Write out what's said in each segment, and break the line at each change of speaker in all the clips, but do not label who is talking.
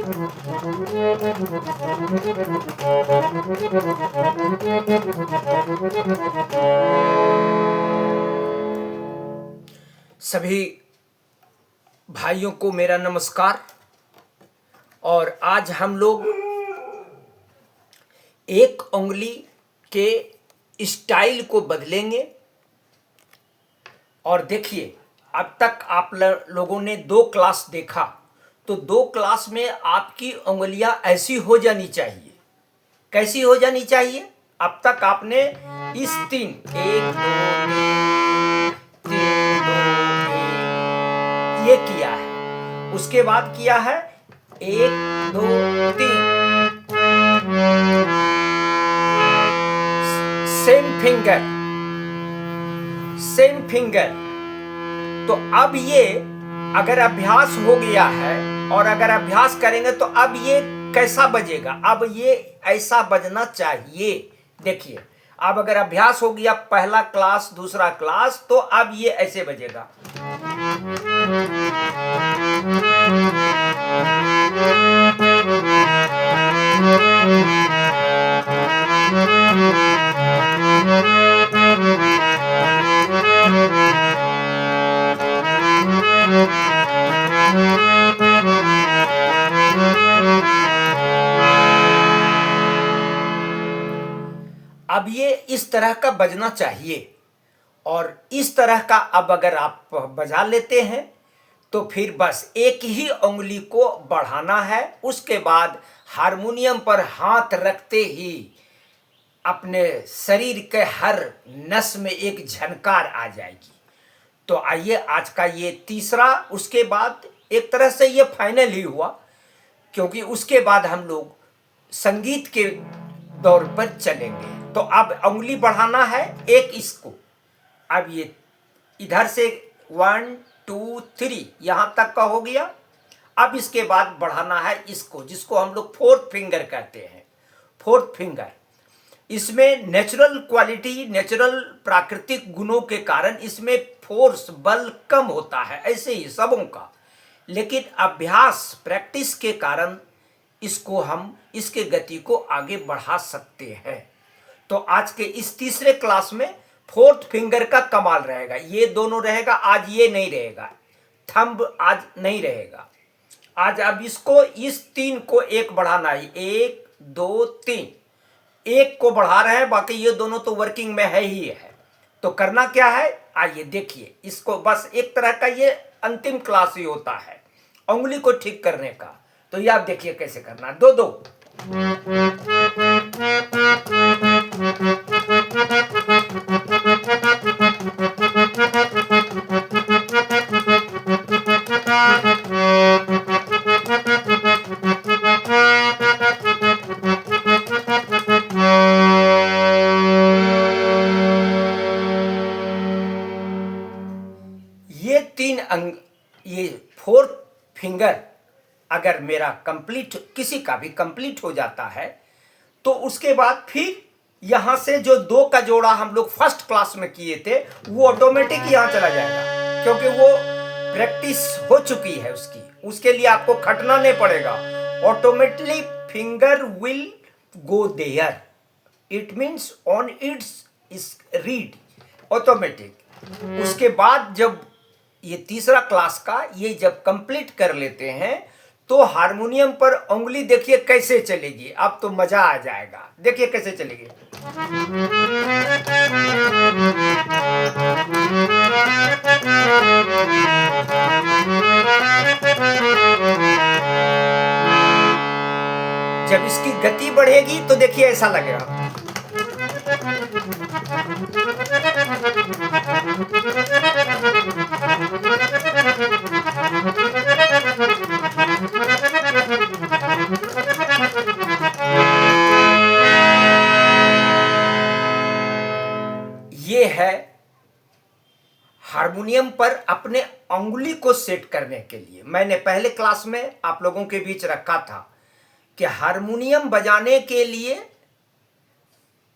सभी भाइयों को मेरा नमस्कार। और आज हम लोग एक उंगली के स्टाइल को बदलेंगे। और देखिए, अब तक आप लोगों ने 2 क्लास देखा, तो 2 क्लास में आपकी उंगलियां ऐसी हो जानी चाहिए। कैसी हो जानी चाहिए? अब तक आपने इस 3 1 2 3 2 1 ये किया है। उसके बाद किया है 1 2 3 सेम फिंगर। तो अब ये अगर अभ्यास हो गया है और अगर अभ्यास करेंगे तो अब ये कैसा बजेगा? अब ये ऐसा बजना चाहिए। देखिए, अब अगर अभ्यास हो गया पहला क्लास दूसरा क्लास, तो अब ये ऐसे बजेगा। अब ये इस तरह का बजना चाहिए। और इस तरह का अब अगर आप बजा लेते हैं तो फिर बस एक ही उंगली को बढ़ाना है। उसके बाद हारमोनियम पर हाथ रखते ही अपने शरीर के हर नस में एक झनकार आ जाएगी। तो आइए, आज का ये तीसरा, उसके बाद एक तरह से ये फाइनल ही हुआ, क्योंकि उसके बाद हम लोग संगीत के दौर पर चलेंगे। तो अब उंगली बढ़ाना है एक इसको। अब ये इधर से 1 2 3 यहां तक का हो गया। अब इसके बाद बढ़ाना है इसको, जिसको हम लोग 4th फिंगर कहते हैं। 4th फिंगर, इसमें नेचुरल क्वालिटी, नेचुरल प्राकृतिक गुणों के कारण इसमें फोर्स, बल कम होता है, ऐसे ही सबों का। लेकिन अभ्यास, प्रैक्टिस के कारण इसको हम, इसके गति को आगे बढ़ा सकते हैं। तो आज के इस तीसरे क्लास में 4th फिंगर का कमाल रहेगा। ये दोनों रहेगा, आज ये नहीं रहेगा, थंब आज नहीं रहेगा। आज अब इसको, इस 3 को एक बढ़ाना है। 1 2 3 एक को बढ़ा रहे हैं, बाकी ये दोनों तो वर्किंग में है ही है। तो करना क्या है, आइए देखिए। इसको बस एक तरह का ये अंतिम क्लास ही होता है उंगली को ठीक करने का। तो ये आप देखिए कैसे करना। 2 2 ये 3 अंग, ये 4th फिंगर अगर मेरा कंप्लीट, किसी का भी कंप्लीट हो जाता है, तो उसके बाद फिर यहां से जो 2 का जोड़ा हम लोग फर्स्ट क्लास में किए थे, वो ऑटोमेटिक यहां चला जाएगा, क्योंकि वो प्रैक्टिस हो चुकी है उसकी। उसके लिए आपको खटना नहीं पड़ेगा। Automatically finger will go there, it means on its read, automatic. उसके बाद जब ये तीसरा क्लास का ये जब कंप्लीट कर लेते हैं, तो हारमोनियम पर उंगली देखिए कैसे चलेगी। अब तो मजा आ जाएगा। देखिए कैसे चलेगी। जब इसकी गति बढ़ेगी तो देखिए ऐसा लगेगा। ये है हारमोनियम पर अपने उंगली को सेट करने के लिए। मैंने पहले क्लास में आप लोगों के बीच रखा था कि हारमोनियम बजाने के लिए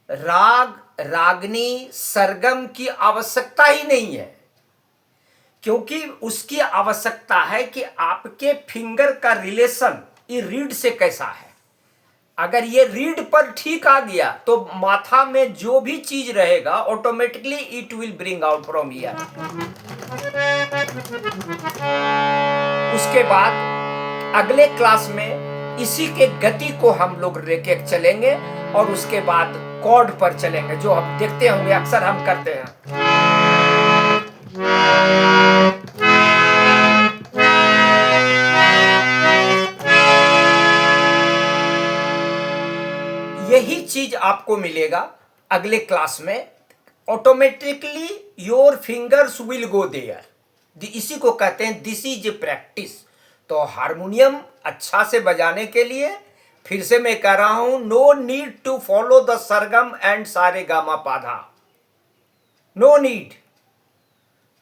राग, रागनी, सरगम की आवश्यकता ही नहीं है, क्योंकि उसकी आवश्यकता है कि आपके फिंगर का रिलेशन ये रीड से कैसा है। अगर ये रीड पर ठीक आ गया तो माथा में जो भी चीज रहेगा automatically it will bring out from here. उसके बाद अगले क्लास में इसी के गति को हम लोग लेके चलेंगे और उसके बाद कॉर्ड पर चलेंगे, जो हम देखते होंगे अक्सर हम करते हैं। यही चीज आपको मिलेगा अगले क्लास में। Automatically your fingers will go there. इसी को कहते हैं दिस इज ए प्रैक्टिस। तो हारमोनियम अच्छा से बजाने के लिए फिर से मैं कह रहा हूं, no need to follow the sargam and sa re ga ma pa dha, no need.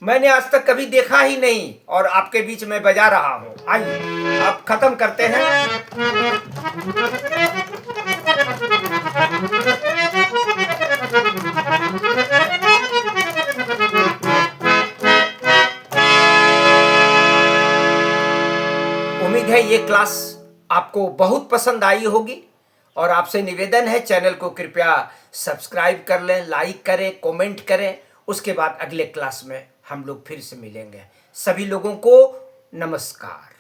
मैंने आज तक कभी देखा ही नहीं और आपके बीच में बजा रहा हूं। आइए अब खत्म करते हैं। उम्मीद है ये क्लास आपको बहुत पसंद आई होगी और आपसे निवेदन है चैनल को कृपया सब्सक्राइब कर लें, लाइक करें, कमेंट करें। उसके बाद अगले क्लास में हम लोग फिर से मिलेंगे। सभी लोगों को नमस्कार।